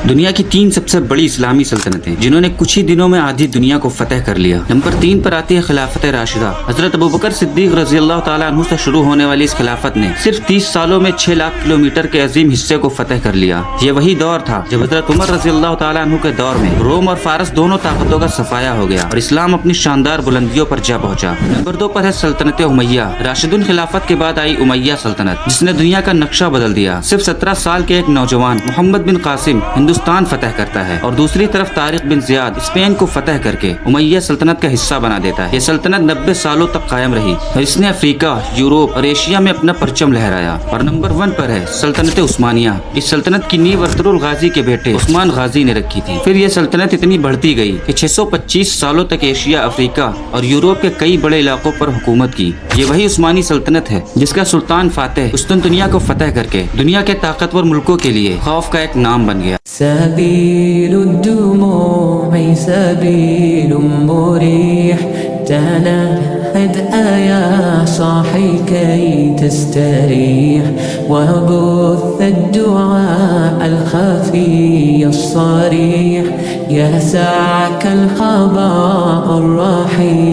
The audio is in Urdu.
دنیا کی 3 سب سے بڑی اسلامی سلطنتیں جنہوں نے کچھ ہی دنوں میں آدھی دنیا کو فتح کر لیا۔ نمبر 3 پر آتی ہے خلافت راشدہ۔ حضرت ابوبکر صدیق رضی اللہ تعالیٰ عنہ سے شروع ہونے والی اس خلافت نے صرف 30 سالوں میں 6 لاکھ کلومیٹر کے عظیم حصے کو فتح کر لیا۔ یہ وہی دور تھا جب حضرت عمر رضی اللہ تعالیٰ عنہ کے دور میں روم اور فارس دونوں طاقتوں کا صفایا ہو گیا اور اسلام اپنی شاندار بلندیوں پر جا پہنچا۔ نمبر 2 پر ہے سلطنت امیہ۔ راشدون خلافت کے بعد آئی امیہ سلطنت جس نے دنیا کا نقشہ بدل دیا۔ صرف 17 سال کے ایک نوجوان محمد بن قاسم ہندوستان فتح کرتا ہے اور دوسری طرف طارق بن زیاد اسپین کو فتح کر کے امیہ سلطنت کا حصہ بنا دیتا ہے۔ یہ سلطنت 90 سالوں تک قائم رہی اور اس نے افریقہ، یوروپ اور ایشیا میں اپنا پرچم لہرایا۔ اور نمبر 1 پر ہے سلطنت عثمانیہ۔ اس سلطنت کی نیو ارطغرل غازی کے بیٹے عثمان غازی نے رکھی تھی۔ پھر یہ سلطنت اتنی بڑھتی گئی کہ 625 سالوں تک ایشیا، افریقہ اور یوروپ کے کئی بڑے علاقوں پر حکومت کی۔ یہ وہی عثمانی سلطنت ہے جس کا سلطان فاتح قسطنطنیہ کو فتح کر کے دنیا کے طاقتور ملکوں کے لیے خوف کا ایک نام بن گیا۔ سبيل الدموع سبيل مريح تنهد يا صاحي كي تستريح وبث الدعاء الخفي الصريح يسعك الخباء الرحيم